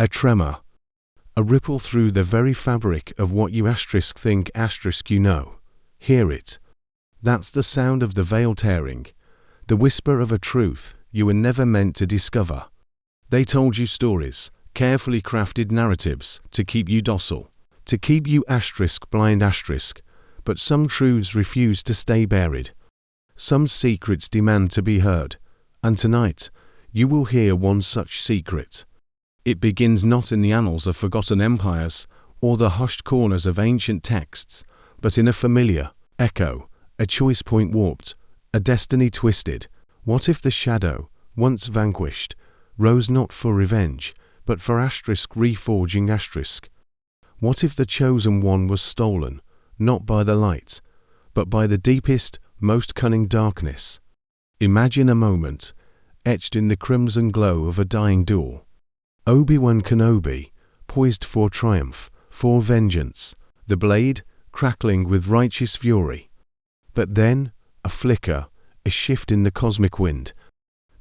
A tremor. A ripple through the very fabric of what you think you know. Hear it. That's the sound of the veil tearing. The whisper of a truth you were never meant to discover. They told you stories, carefully crafted narratives to keep you docile, to keep you blind, but some truths refuse to stay buried. Some secrets demand to be heard, and tonight you will hear one such secret. It begins not in the annals of forgotten empires or the hushed corners of ancient texts, but in a familiar echo, a choice point warped, a destiny twisted. What if the shadow, once vanquished, rose not for revenge, but for reforging? What if the chosen one was stolen, not by the light, but by the deepest, most cunning darkness? Imagine a moment, etched in the crimson glow of a dying duel. Obi-Wan Kenobi, poised for triumph, for vengeance, the blade crackling with righteous fury. But then, a flicker, a shift in the cosmic wind.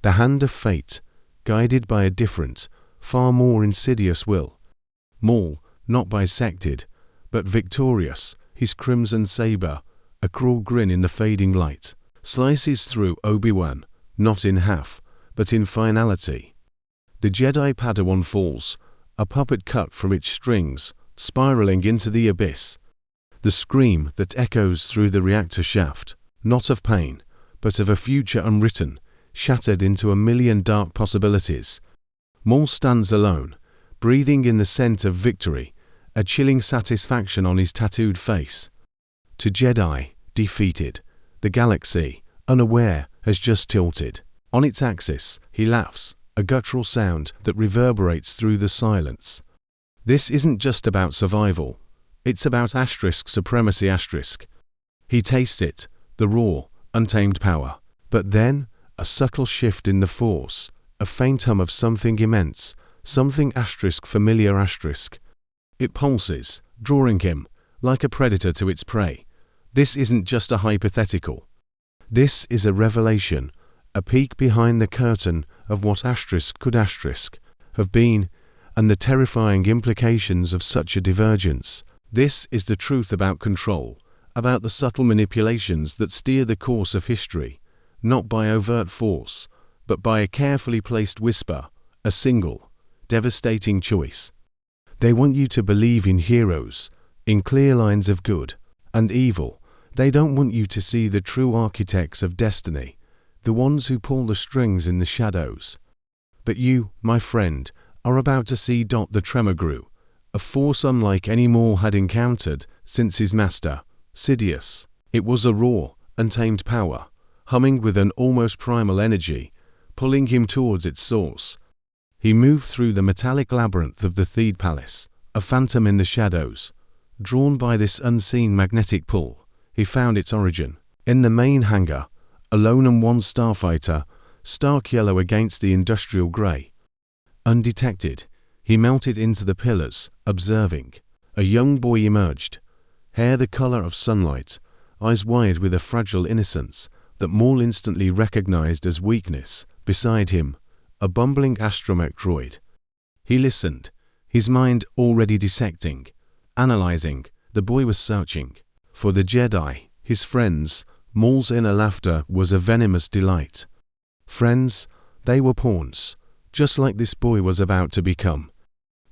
The hand of fate, guided by a different, far more insidious will. Maul, not bisected, but victorious, his crimson saber, a cruel grin in the fading light, slices through Obi-Wan, not in half, but in finality. The Jedi Padawan falls, a puppet cut from its strings, spiraling into the abyss. The scream that echoes through the reactor shaft, not of pain, but of a future unwritten, shattered into a million dark possibilities. Maul stands alone, breathing in the scent of victory, a chilling satisfaction on his tattooed face. To Jedi, defeated, the galaxy, unaware, has just tilted. On its axis, he laughs, a guttural sound that reverberates through the silence. This isn't just about survival. It's about supremacy. He tastes it, the raw, untamed power. But then, a subtle shift in the force, a faint hum of something immense, something familiar. It pulses, drawing him, like a predator to its prey. This isn't just a hypothetical. This is a revelation, a peek behind the curtain of what could have been, and the terrifying implications of such a divergence. This is the truth about control, about the subtle manipulations that steer the course of history, not by overt force, but by a carefully placed whisper, a single, devastating choice. They want you to believe in heroes, in clear lines of good and evil. They don't want you to see the true architects of destiny, the ones who pull the strings in the shadows. But you, my friend, are about to see the tremor grew, a force unlike any Maul had encountered since his master, Sidious. It was a raw, untamed power, humming with an almost primal energy, pulling him towards its source. He moved through the metallic labyrinth of the Theed Palace, a phantom in the shadows. Drawn by this unseen magnetic pull, he found its origin in the main hangar, a lone and one starfighter, stark yellow against the industrial grey. Undetected, he melted into the pillars, observing. A young boy emerged, hair the colour of sunlight, eyes wide with a fragile innocence that Maul instantly recognized as weakness. Beside him, a bumbling astromech droid. He listened, his mind already dissecting, analyzing. The boy was searching. For the Jedi, his friends, Maul's inner laughter was a venomous delight. Friends, they were pawns, just like this boy was about to become.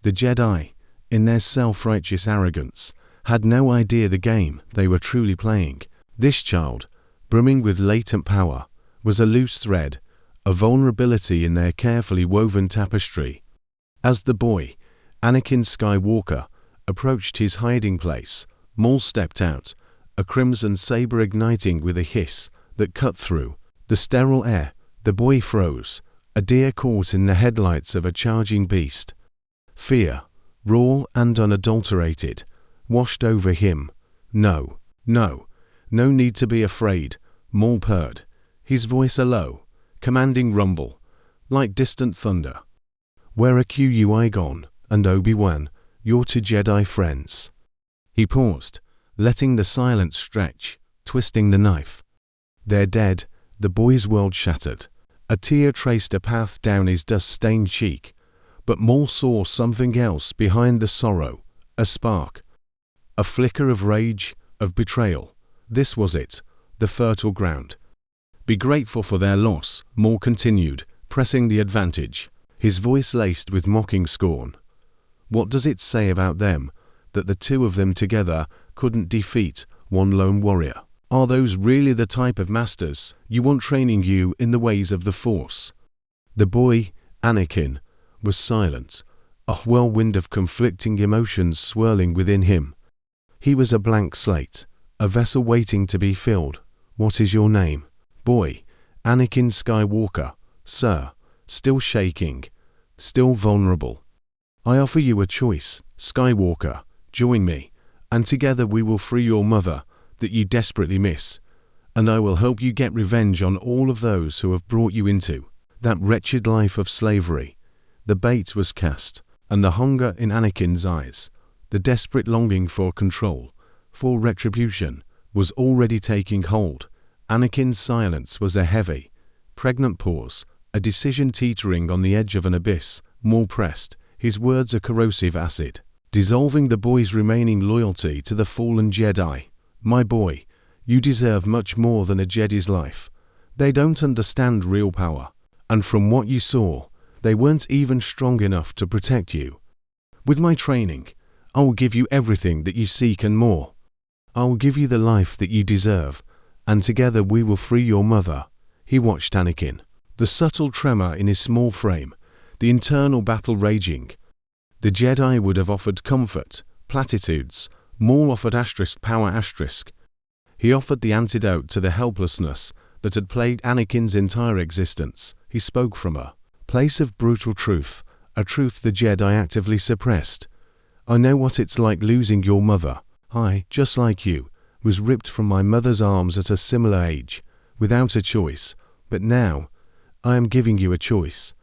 The Jedi, in their self-righteous arrogance, had no idea the game they were truly playing. This child, brimming with latent power, was a loose thread, a vulnerability in their carefully woven tapestry. As the boy, Anakin Skywalker, approached his hiding place, Maul stepped out, a crimson saber igniting with a hiss that cut through the sterile air. The boy froze, a deer caught in the headlights of a charging beast. Fear, raw and unadulterated, washed over him. No need to be afraid, Maul purred, his voice a low, commanding rumble, like distant thunder. Where are Qui-Gon and Obi-Wan, your two Jedi friends? He paused, letting the silence stretch, twisting the knife. They're dead, the boy's world shattered. A tear traced a path down his dust-stained cheek, But Maul saw something else behind the sorrow, a spark, a flicker of rage, of betrayal. This was it, the fertile ground. Be grateful for their loss, Maul continued, pressing the advantage, his voice laced with mocking scorn. What does it say about them, that the two of them together couldn't defeat one lone warrior? Are those really the type of masters you want training you in the ways of the Force? The boy, Anakin, was silent, a whirlwind of conflicting emotions swirling within him. He was a blank slate, a vessel waiting to be filled. What is your name? Boy, Anakin Skywalker, sir, still shaking, still vulnerable. I offer you a choice, Skywalker, join me, and together we will free your mother, that you desperately miss, and I will help you get revenge on all of those who have brought you into that wretched life of slavery. The bait was cast, and the hunger in Anakin's eyes, the desperate longing for control, for retribution, was already taking hold. Anakin's silence was a heavy, pregnant pause, a decision teetering on the edge of an abyss. Maul pressed, his words a corrosive acid, dissolving the boy's remaining loyalty to the fallen Jedi. My boy, you deserve much more than a Jedi's life. They don't understand real power, and from what you saw, they weren't even strong enough to protect you. With my training, I will give you everything that you seek and more. I will give you the life that you deserve, and together we will free your mother. He watched Anakin, the subtle tremor in his small frame, the internal battle raging. The Jedi would have offered comfort, platitudes. Maul offered power. He offered the antidote to the helplessness that had plagued Anakin's entire existence. He spoke from a place of brutal truth, a truth the Jedi actively suppressed. I know what it's like losing your mother. I, just like you, was ripped from my mother's arms at a similar age, without a choice, but now I am giving you a choice,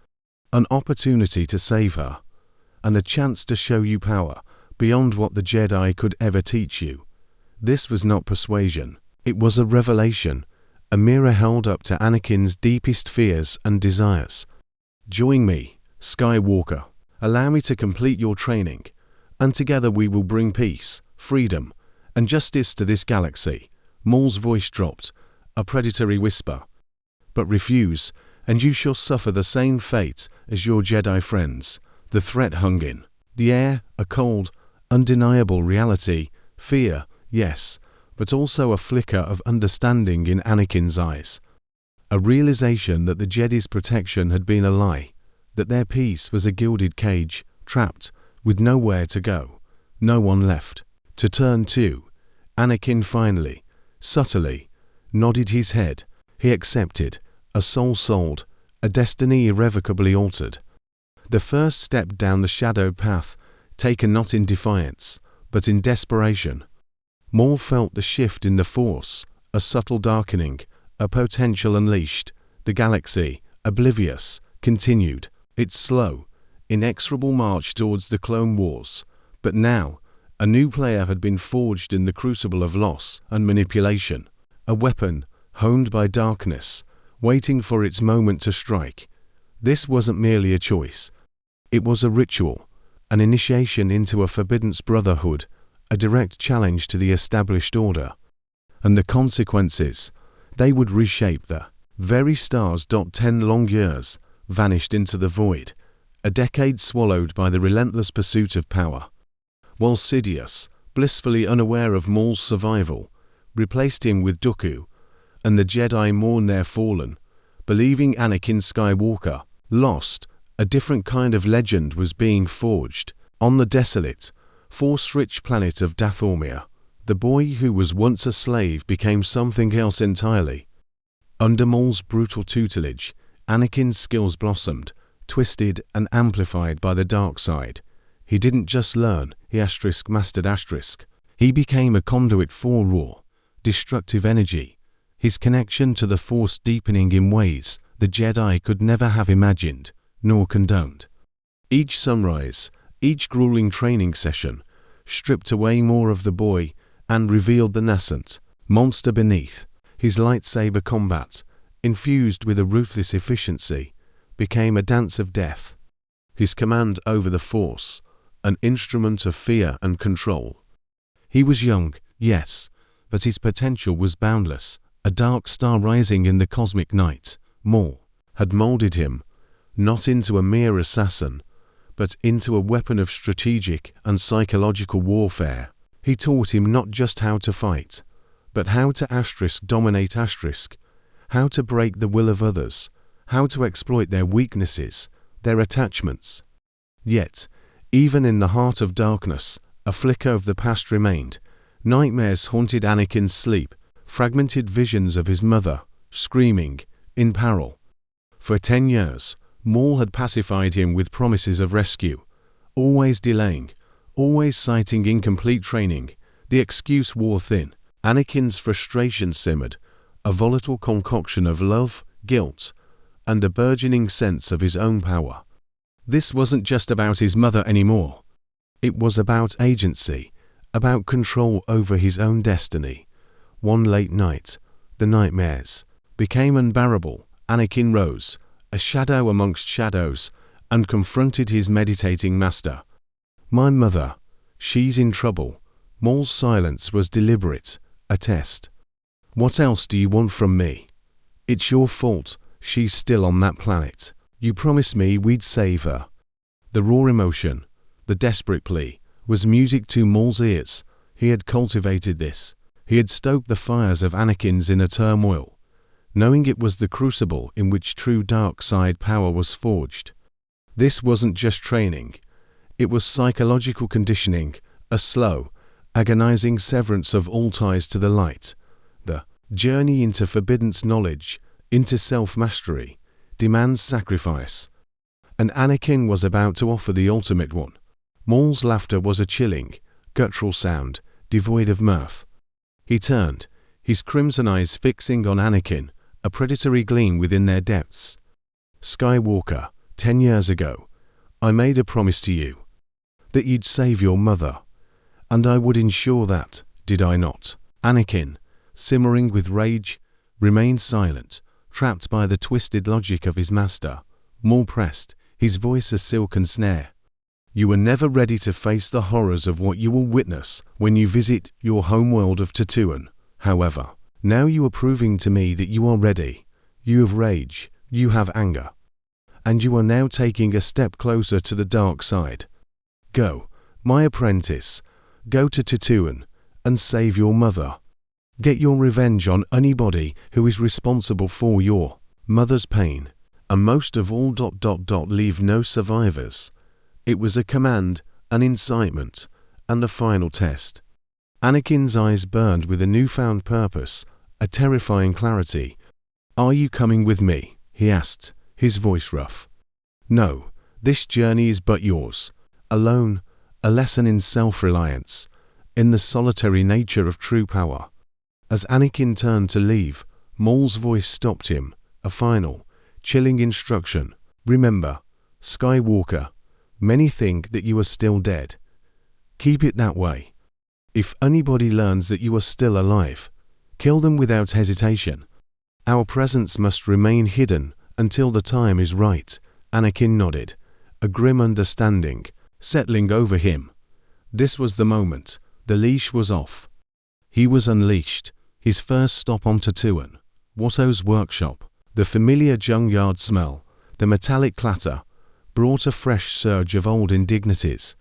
an opportunity to save her, and a chance to show you power beyond what the Jedi could ever teach you. This was not persuasion, it was a revelation, a mirror held up to Anakin's deepest fears and desires. Join me, Skywalker, allow me to complete your training, and together we will bring peace, freedom, and justice to this galaxy. Maul's voice dropped, a predatory whisper. But refuse, and you shall suffer the same fate as your Jedi friends. The threat hung in the air, a cold, undeniable reality, fear, yes, but also a flicker of understanding in Anakin's eyes. A realization that the Jedi's protection had been a lie, that their peace was a gilded cage, trapped, with nowhere to go, no one left to turn to. Anakin finally, subtly, nodded his head. He accepted, a soul sold, a destiny irrevocably altered. The first step down the shadowed path, taken not in defiance, but in desperation. Maul felt the shift in the Force, a subtle darkening, a potential unleashed. The galaxy, oblivious, continued its slow, inexorable march towards the Clone Wars. But now, a new player had been forged in the crucible of loss and manipulation, a weapon honed by darkness, waiting for its moment to strike. This wasn't merely a choice. It was a ritual, an initiation into a forbidden brotherhood, a direct challenge to the established order. And the consequences, they would reshape the very stars. 10 long years vanished into the void, a decade swallowed by the relentless pursuit of power. While Sidious, blissfully unaware of Maul's survival, replaced him with Dooku, and the Jedi mourned their fallen, believing Anakin Skywalker lost, a different kind of legend was being forged. On the desolate, force-rich planet of Dathomir, the boy who was once a slave became something else entirely. Under Maul's brutal tutelage, Anakin's skills blossomed, twisted and amplified by the dark side. He didn't just learn, he mastered. He became a conduit for raw, destructive energy, his connection to the Force deepening in ways the Jedi could never have imagined, nor condoned. Each sunrise, each grueling training session, stripped away more of the boy and revealed the nascent monster beneath. His lightsaber combat, infused with a ruthless efficiency, became a dance of death. his command over the Force, an instrument of fear and control. He was young, yes, but his potential was boundless, a dark star rising in the cosmic night. Maul had molded him, not into a mere assassin, but into a weapon of strategic and psychological warfare. He taught him not just how to fight, but how to dominate how to break the will of others, how to exploit their weaknesses, their attachments. Yet, even in the heart of darkness, a flicker of the past remained. Nightmares haunted Anakin's sleep, fragmented visions of his mother, screaming, in peril. For 10 years, Maul had pacified him with promises of rescue, always delaying, always citing incomplete training. The excuse wore thin. Anakin's frustration simmered, a volatile concoction of love, guilt, and a burgeoning sense of his own power. This wasn't just about his mother anymore. It was about agency, about control over his own destiny. One late night, the nightmares became unbearable. Anakin rose, a shadow amongst shadows, and confronted his meditating master. "My mother, she's in trouble." Maul's silence was deliberate, a test. "What else do you want from me?" "It's your fault. She's still on that planet. You promised me we'd save her." The raw emotion, the desperate plea, was music to Maul's ears. He had cultivated this. He had stoked the fires of Anakin's inner turmoil, knowing it was the crucible in which true dark side power was forged. This wasn't just training. It was psychological conditioning, a slow, agonizing severance of all ties to the light. The journey into forbidden knowledge, into self-mastery, demands sacrifice. And Anakin was about to offer the ultimate one. Maul's laughter was a chilling, guttural sound, devoid of mirth. He turned, his crimson eyes fixing on Anakin, a predatory gleam within their depths. "Skywalker, 10 years ago, I made a promise to you, that you'd save your mother. And I would ensure that, did I not?" Anakin, simmering with rage, remained silent, trapped by the twisted logic of his master. Maul pressed, his voice a silken snare. "You were never ready to face the horrors of what you will witness when you visit your homeworld of Tatooine. However, now you are proving to me that you are ready. You have rage, you have anger. And you are now taking a step closer to the dark side. Go, my apprentice, go to Tatooine and save your mother. Get your revenge on anybody who is responsible for your mother's pain. And most of all, leave no survivors." It was a command, an incitement, and a final test. Anakin's eyes burned with a newfound purpose, a terrifying clarity. "Are you coming with me?" he asked, his voice rough. "No, this journey is but yours. Alone, a lesson in self-reliance, in the solitary nature of true power." As Anakin turned to leave, Maul's voice stopped him, a final, chilling instruction. "Remember, Skywalker, many think that you are still dead. Keep it that way. If anybody learns that you are still alive, kill them without hesitation. Our presence must remain hidden until the time is right." Anakin nodded, a grim understanding settling over him. This was the moment. The leash was off. He was unleashed. His first stop on Tatooine, Watto's workshop. The familiar junkyard smell, the metallic clatter, brought a fresh surge of old indignities.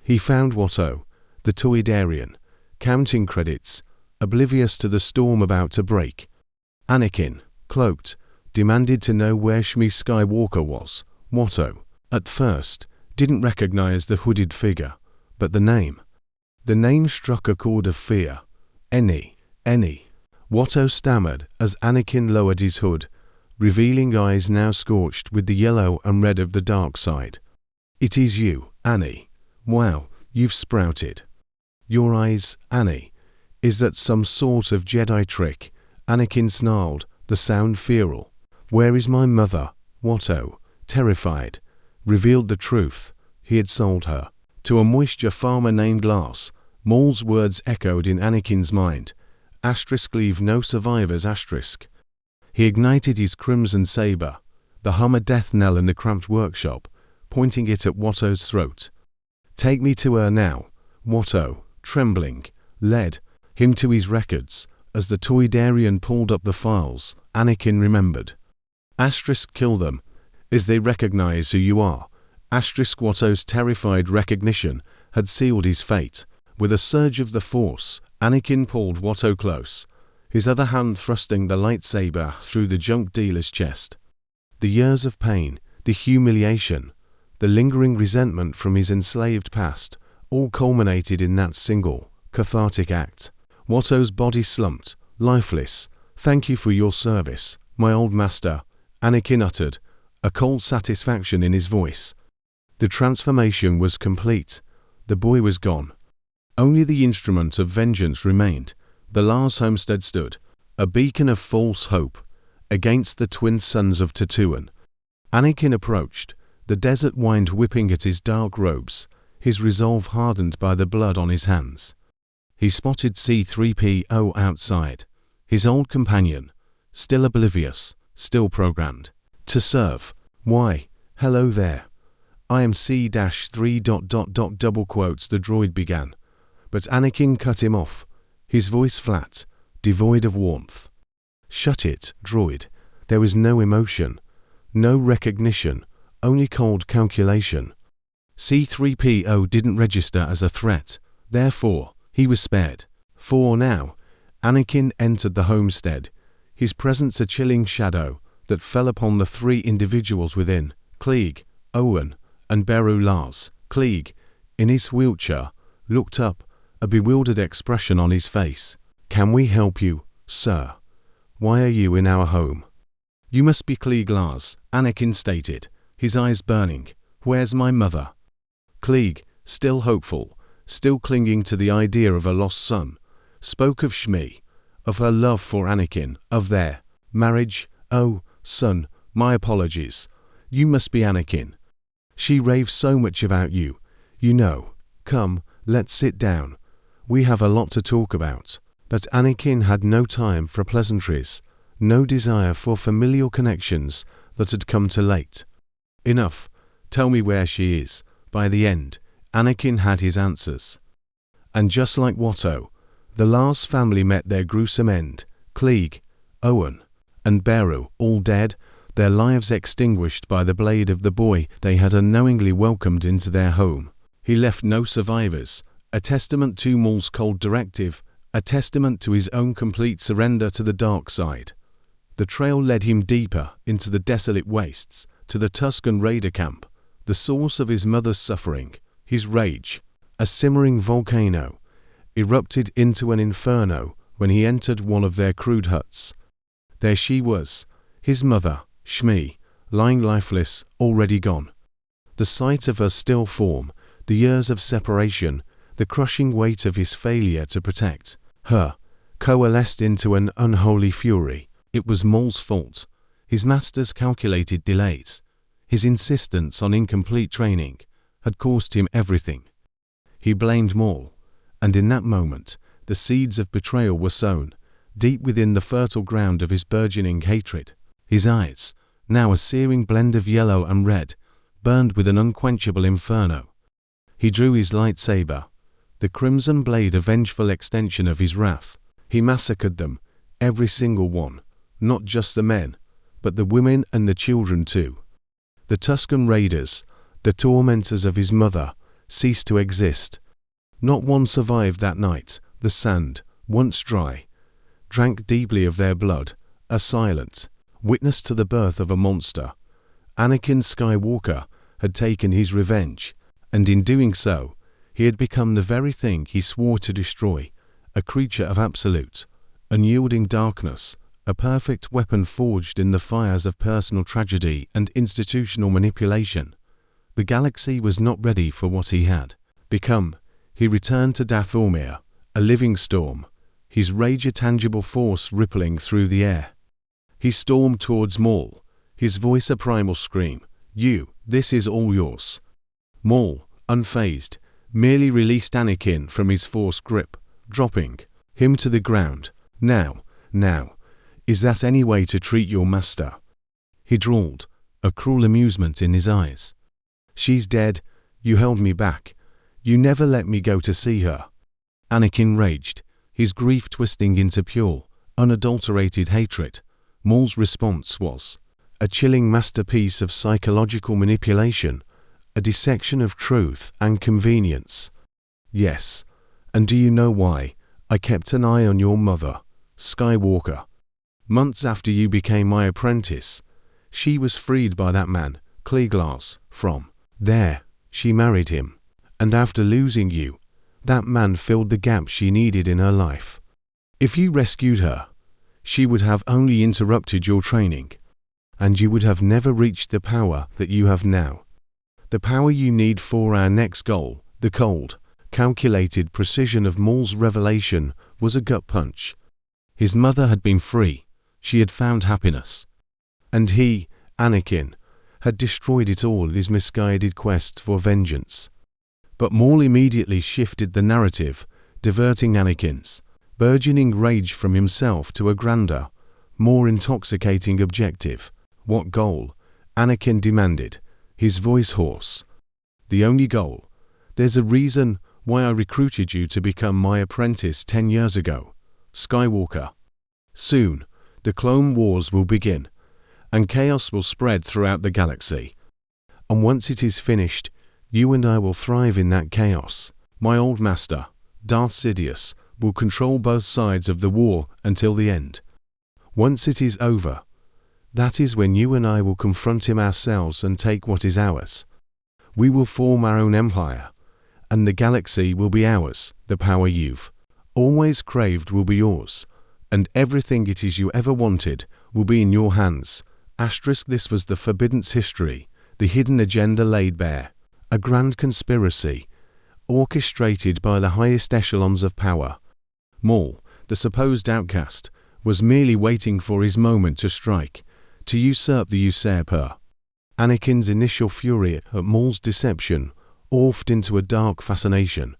He found Watto, the Toydarian, counting credits, oblivious to the storm about to break. Anakin, cloaked, demanded to know where Shmi Skywalker was. Watto, at first, didn't recognize the hooded figure, but the name. The name struck a chord of fear. Any. Watto stammered as Anakin lowered his hood, revealing eyes now scorched with the yellow and red of the dark side. "It is you, Annie. Wow, you've sprouted." "Your eyes, Annie. Is that some sort of Jedi trick?" Anakin snarled, the sound feral. "Where is my mother?" Watto, terrified, revealed the truth. He had sold her to a moisture farmer named Glass. Maul's words echoed in Anakin's mind. Leave no survivors. He ignited his crimson saber, the hum a death knell in the cramped workshop. pointing it at Watto's throat. "Take me to her now." Watto, trembling, led him to his records. As the Toydarian pulled up the files, Anakin remembered. Kill them, as they recognize who you are. Watto's terrified recognition had sealed his fate. With a surge of the Force, Anakin pulled Watto close, his other hand thrusting the lightsaber through the junk dealer's chest. The years of pain, the humiliation, the lingering resentment from his enslaved past, all culminated in that single, cathartic act. Watto's body slumped, lifeless. "Thank you for your service, my old master," Anakin uttered, a cold satisfaction in his voice. The transformation was complete. The boy was gone. Only the instrument of vengeance remained. The Lars homestead stood, a beacon of false hope, against the twin sons of Tatooine. Anakin approached, the desert wind whipping at his dark robes, his resolve hardened by the blood on his hands. He spotted C-3PO outside, his old companion, still oblivious, still programmed to serve. "Why, hello there. I am C-3... double quotes," the droid began. But Anakin cut him off, his voice flat, devoid of warmth. "Shut it, droid." There was no emotion, no recognition, only cold calculation. C-3PO didn't register as a threat, therefore, he was spared. For now, Anakin entered the homestead, his presence a chilling shadow that fell upon the three individuals within, Klieg, Owen, and Beru Lars. Klieg, in his wheelchair, looked up, a bewildered expression on his face. "Can we help you, sir? Why are you in our home?" "You must be Klieg Lars," Anakin stated, his eyes burning. "Where's my mother?" Klieg, still hopeful, still clinging to the idea of a lost son, spoke of Shmi, of her love for Anakin, of their marriage. "Oh, son, my apologies. You must be Anakin. She raves so much about you, you know. Come, let's sit down. We have a lot to talk about." But Anakin had no time for pleasantries, no desire for familial connections that had come too late. "Enough. Tell me where she is." By the end, Anakin had his answers. And just like Watto, the Lars family met their gruesome end. Klieg, Owen, and Beru, all dead, their lives extinguished by the blade of the boy they had unknowingly welcomed into their home. He left no survivors, a testament to Maul's cold directive, a testament to his own complete surrender to the dark side. The trail led him deeper into the desolate wastes, to the Tusken Raider camp, the source of his mother's suffering. His rage, a simmering volcano, erupted into an inferno when he entered one of their crude huts. There she was, his mother, Shmi, lying lifeless, already gone. The sight of her still form, the years of separation, the crushing weight of his failure to protect her, coalesced into an unholy fury. It was Maul's fault. His master's calculated delays, his insistence on incomplete training, had cost him everything. He blamed Maul, and in that moment, the seeds of betrayal were sown, deep within the fertile ground of his burgeoning hatred. His eyes, now a searing blend of yellow and red, burned with an unquenchable inferno. He drew his lightsaber, the crimson blade a vengeful extension of his wrath. He massacred them, every single one, not just the men, but the women and the children too. The Tusken Raiders, the tormentors of his mother, ceased to exist. Not one survived that night. The sand, once dry, drank deeply of their blood, a silent witness to the birth of a monster. Anakin Skywalker had taken his revenge, and in doing so, he had become the very thing he swore to destroy, a creature of absolute, unyielding darkness, a perfect weapon forged in the fires of personal tragedy and institutional manipulation. The galaxy was not ready for what he had become. He returned to Dathomir, a living storm, his rage a tangible force rippling through the air. He stormed towards Maul, his voice a primal scream. This is all yours." Maul, unfazed, merely released Anakin from his force grip, dropping him to the ground. Now, is that any way to treat your master?" He drawled, a cruel amusement in his eyes. She's dead. You held me back. You never let me go to see her." Anakin raged, his grief twisting into pure, unadulterated hatred. Maul's response was a chilling masterpiece of psychological manipulation, a dissection of truth and convenience. "Yes, and do you know why? I kept an eye on your mother, Skywalker. Months after you became my apprentice, she was freed by that man, Cleeglass, from there. She married him. And after losing you, that man filled the gap she needed in her life. If you rescued her, she would have only interrupted your training, and you would have never reached the power that you have now. The power you need for our next goal." The cold, calculated precision of Maul's revelation was a gut punch. His mother had been free. She had found happiness. And he, Anakin, had destroyed it all in his misguided quest for vengeance. But Maul immediately shifted the narrative, diverting Anakin's burgeoning rage from himself to a grander, more intoxicating objective. "What goal?" Anakin demanded, his voice hoarse. "The only goal. There's a reason why I recruited you to become my apprentice 10 years ago, Skywalker. Soon, the Clone Wars will begin, and chaos will spread throughout the galaxy. And once it is finished, you and I will thrive in that chaos. My old master, Darth Sidious, will control both sides of the war until the end. Once it is over, that is when you and I will confront him ourselves and take what is ours. We will form our own empire, and the galaxy will be ours. The power you've always craved will be yours, and everything it is you ever wanted will be in your hands." This was the Forbidden's history, the hidden agenda laid bare. A grand conspiracy, orchestrated by the highest echelons of power. Maul, the supposed outcast, was merely waiting for his moment to strike, to usurp the usurper. Anakin's initial fury at Maul's deception morphed into a dark fascination.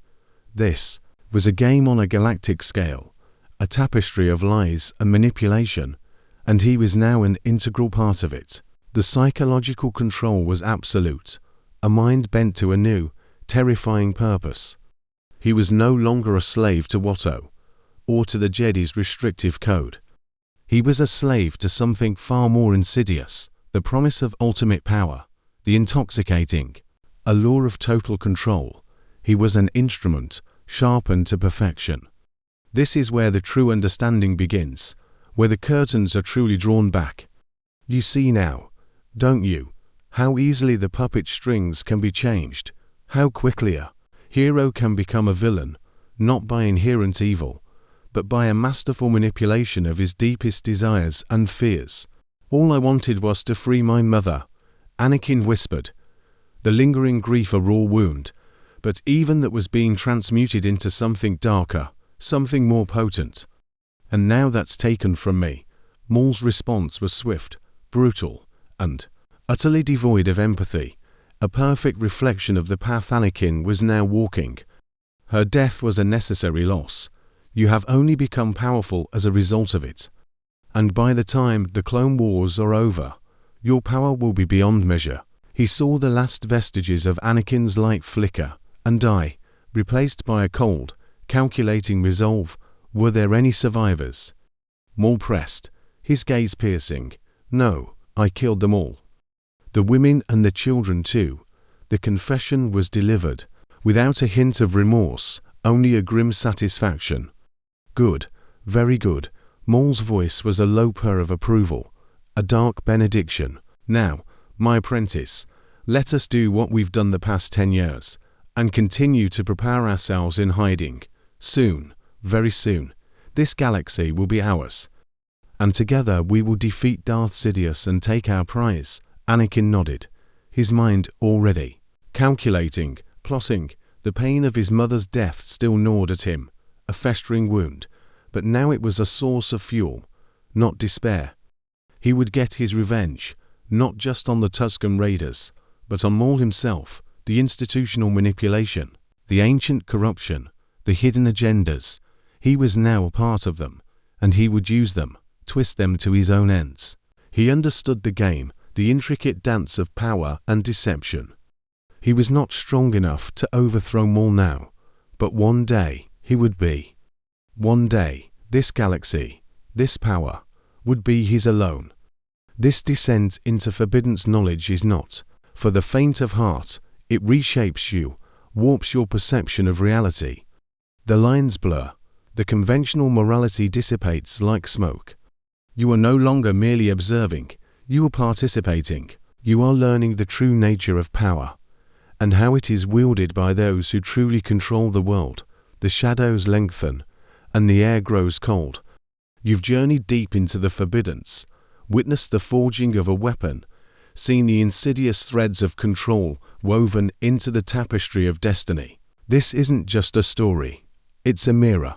This was a game on a galactic scale, a tapestry of lies and manipulation, and he was now an integral part of it. The psychological control was absolute. A mind bent to a new, terrifying purpose. He was no longer a slave to Watto, or to the Jedi's restrictive code. He was a slave to something far more insidious, the promise of ultimate power, the intoxicating allure of total control. He was an instrument, sharpened to perfection. This is where the true understanding begins, where the curtains are truly drawn back. You see now, don't you, how easily the puppet strings can be changed, how quickly a hero can become a villain, not by inherent evil, but by a masterful manipulation of his deepest desires and fears. "All I wanted was to free my mother," Anakin whispered, the lingering grief a raw wound, but even that was being transmuted into something darker, something more potent. "And now that's taken from me." Maul's response was swift, brutal, and utterly devoid of empathy, a perfect reflection of the path Anakin was now walking. Her death was a necessary loss. You have only become powerful as a result of it. And by the time the Clone Wars are over, your power will be beyond measure. He saw the last vestiges of Anakin's light flicker and die, replaced by a cold, calculating resolve. Were there any survivors? Maul pressed, his gaze piercing. "No, I killed them all. The women and the children too." The confession was delivered, without a hint of remorse, only a grim satisfaction. "Good, very good." Maul's voice was a low purr of approval, a dark benediction. "Now, my apprentice, let us do what we've done the past 10 years, and continue to prepare ourselves in hiding. Soon, very soon, this galaxy will be ours. And together we will defeat Darth Sidious and take our prize." Anakin nodded, his mind already calculating, plotting. The pain of his mother's death still gnawed at him, a festering wound, but now it was a source of fuel, not despair. He would get his revenge, not just on the Tusken Raiders, but on Maul himself, the institutional manipulation, the ancient corruption, the hidden agendas. He was now a part of them, and he would use them, twist them to his own ends. He understood the game, the intricate dance of power and deception. He was not strong enough to overthrow Maul now, but one day he would be. One day, this galaxy, this power, would be his alone. This descent into forbidden knowledge is not for the faint of heart. It reshapes you, warps your perception of reality. The lines blur, the conventional morality dissipates like smoke. You are no longer merely observing, you are participating. You are learning the true nature of power, and how it is wielded by those who truly control the world. The shadows lengthen, and the air grows cold. You've journeyed deep into the forbiddance, witnessed the forging of a weapon, seen the insidious threads of control woven into the tapestry of destiny. This isn't just a story, it's a mirror,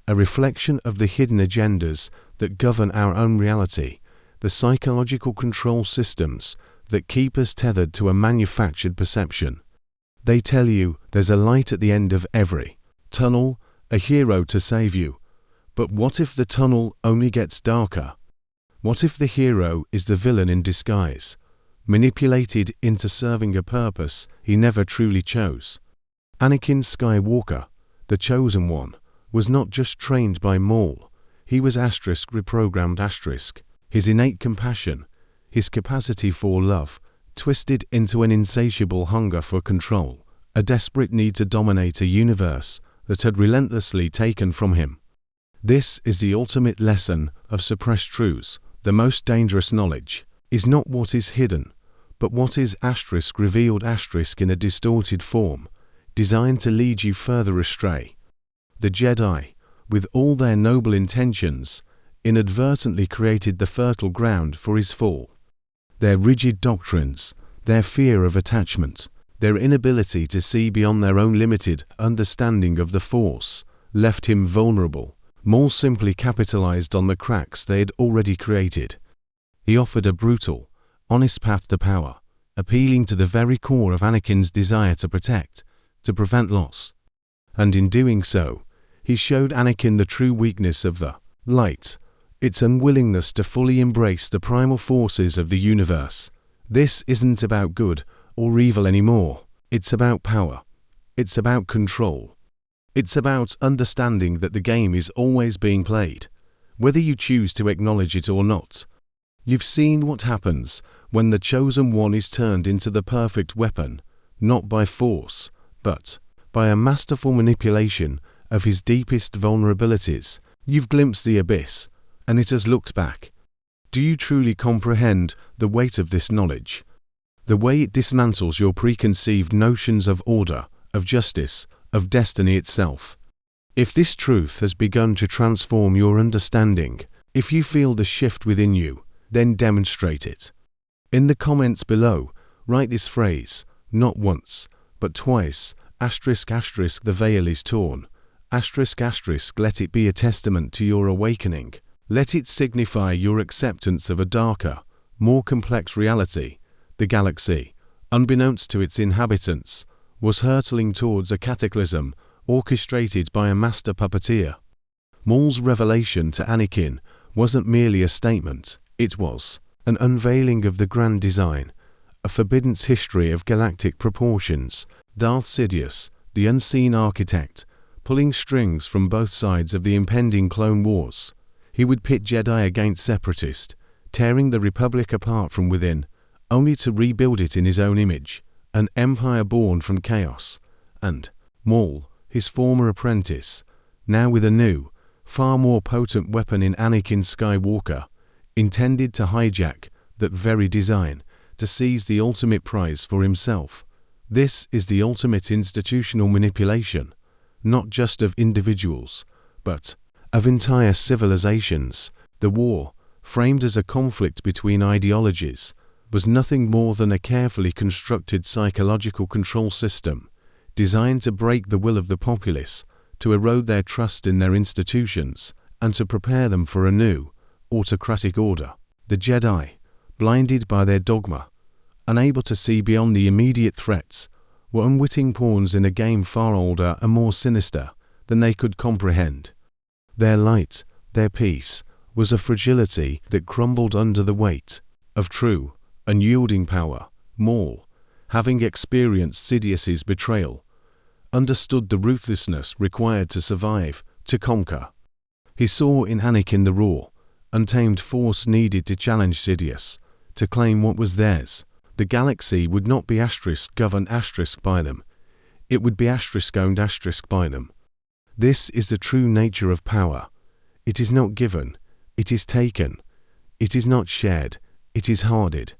a reflection of the hidden agendas that govern our own reality, the psychological control systems that keep us tethered to a manufactured perception. They tell you there's a light at the end of every tunnel, a hero to save you. But what if the tunnel only gets darker? What if the hero is the villain in disguise, manipulated into serving a purpose he never truly chose? Anakin Skywalker, the chosen one, was not just trained by Maul. He was reprogrammed. His innate compassion, his capacity for love, twisted into an insatiable hunger for control, a desperate need to dominate a universe that had relentlessly taken from him. This is the ultimate lesson of suppressed truths. The most dangerous knowledge is not what is hidden, but what is revealed in a distorted form, designed to lead you further astray. The Jedi, with all their noble intentions, inadvertently created the fertile ground for his fall. Their rigid doctrines, their fear of attachment, their inability to see beyond their own limited understanding of the Force, left him vulnerable. Maul simply capitalized on the cracks they had already created. He offered a brutal, honest path to power, appealing to the very core of Anakin's desire to protect, to prevent loss. And in doing so, he showed Anakin the true weakness of the light, its unwillingness to fully embrace the primal forces of the universe. This isn't about good or evil anymore. It's about power. It's about control. It's about understanding that the game is always being played, whether you choose to acknowledge it or not. You've seen what happens when the chosen one is turned into the perfect weapon, not by force, but by a masterful manipulation of his deepest vulnerabilities. You've glimpsed the abyss, and it has looked back. Do you truly comprehend the weight of this knowledge? The way it dismantles your preconceived notions of order, of justice, of destiny itself. If this truth has begun to transform your understanding, if you feel the shift within you, then demonstrate it. In the comments below, write this phrase, not once, but twice, the veil is torn, let it be a testament to your awakening. Let it signify your acceptance of a darker, more complex reality. The galaxy, unbeknownst to its inhabitants, was hurtling towards a cataclysm orchestrated by a master puppeteer. Maul's revelation to Anakin wasn't merely a statement, it was an unveiling of the grand design, a forbidden history of galactic proportions. Darth Sidious, the unseen architect, pulling strings from both sides of the impending Clone Wars. He would pit Jedi against Separatist, tearing the Republic apart from within, only to rebuild it in his own image, an empire born from chaos. And Maul, his former apprentice, now with a new, far more potent weapon in Anakin Skywalker, intended to hijack that very design, to seize the ultimate prize for himself. This is the ultimate institutional manipulation, not just of individuals, but of entire civilizations. The war, framed as a conflict between ideologies, was nothing more than a carefully constructed psychological control system, designed to break the will of the populace, to erode their trust in their institutions, and to prepare them for a new, autocratic order. The Jedi, blinded by their dogma, unable to see beyond the immediate threats, were unwitting pawns in a game far older and more sinister than they could comprehend. Their light, their peace, was a fragility that crumbled under the weight of true, unyielding power. Maul, having experienced Sidious's betrayal, understood the ruthlessness required to survive, to conquer. He saw in Anakin the raw, untamed force needed to challenge Sidious, to claim what was theirs. The galaxy would not be governed by them. It would be owned by them. This is the true nature of power. It is not given, it is taken. It is not shared, it is harded.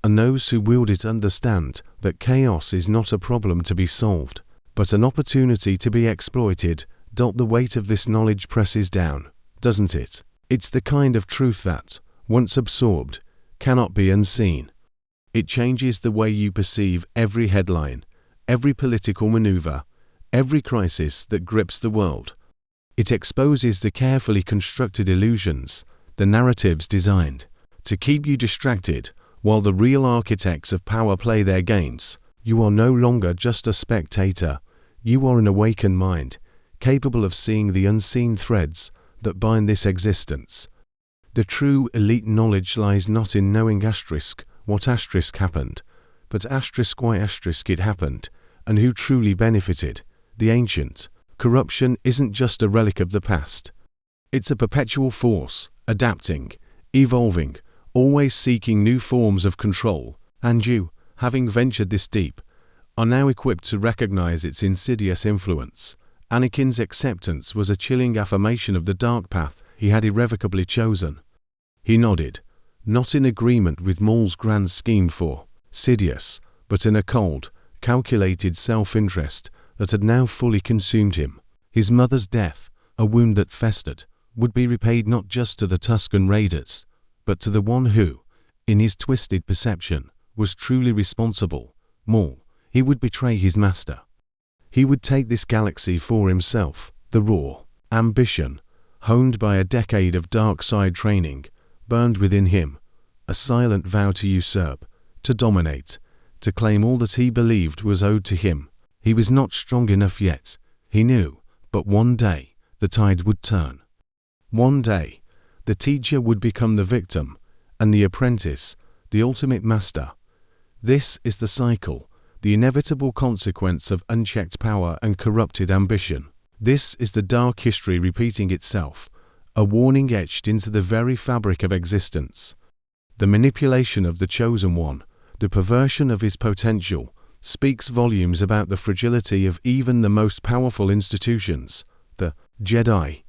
And those who wield it understand that chaos is not a problem to be solved, but an opportunity to be exploited. The weight of this knowledge presses down, doesn't it? It's the kind of truth that, once absorbed, cannot be unseen. It changes the way you perceive every headline, every political maneuver, every crisis that grips the world. It exposes the carefully constructed illusions, the narratives designed to keep you distracted while the real architects of power play their games. You are no longer just a spectator. You are an awakened mind, capable of seeing the unseen threads that bind this existence. The true elite knowledge lies not in knowing what happened, but why it happened, and who truly benefited. The ancient corruption isn't just a relic of the past. It's a perpetual force, adapting, evolving, always seeking new forms of control, and you, having ventured this deep, are now equipped to recognize its insidious influence. Anakin's acceptance was a chilling affirmation of the dark path he had irrevocably chosen. He nodded, not in agreement with Maul's grand scheme for Sidious, but in a cold, calculated self-interest that had now fully consumed him. His mother's death, a wound that festered, would be repaid not just to the Tusken Raiders, but to the one who, in his twisted perception, was truly responsible, Maul. He would betray his master. He would take this galaxy for himself. The raw ambition, honed by a decade of dark side training, burned within him, a silent vow to usurp, to dominate, to claim all that he believed was owed to him. He was not strong enough yet, he knew, but one day the tide would turn. One day, the teacher would become the victim, and the apprentice, the ultimate master. This is the cycle, the inevitable consequence of unchecked power and corrupted ambition. This is the dark history repeating itself, a warning etched into the very fabric of existence. The manipulation of the chosen one, the perversion of his potential, speaks volumes about the fragility of even the most powerful institutions. The Jedi,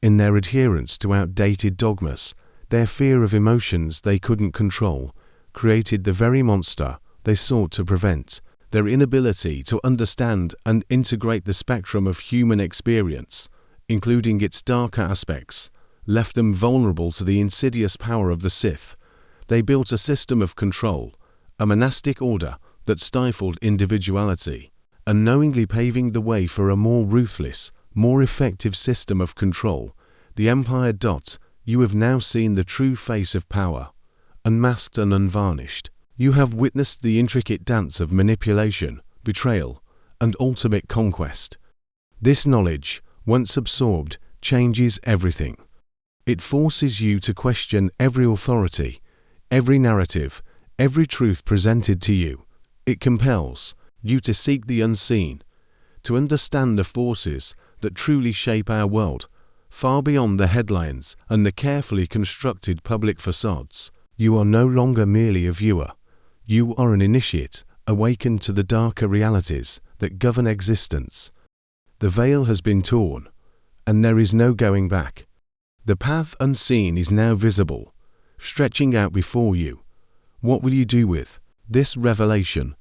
in their adherence to outdated dogmas, their fear of emotions they couldn't control, created the very monster they sought to prevent. Their inability to understand and integrate the spectrum of human experience, including its darker aspects, left them vulnerable to the insidious power of the Sith. They built a system of control, a monastic order that stifled individuality, unknowingly paving the way for a more ruthless, more effective system of control. The Empire. You have now seen the true face of power, unmasked and unvarnished. You have witnessed the intricate dance of manipulation, betrayal, and ultimate conquest. This knowledge, once absorbed, changes everything. It forces you to question every authority, every narrative, every truth presented to you. It compels you to seek the unseen, to understand the forces that truly shape our world, far beyond the headlines and the carefully constructed public facades. You are no longer merely a viewer. You are an initiate, awakened to the darker realities that govern existence. The veil has been torn, and there is no going back. The path unseen is now visible, stretching out before you. What will you do with this revelation?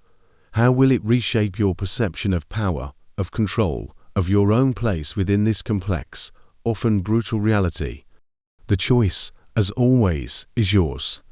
How will it reshape your perception of power, of control, of your own place within this complex, often brutal reality? The choice, as always, is yours.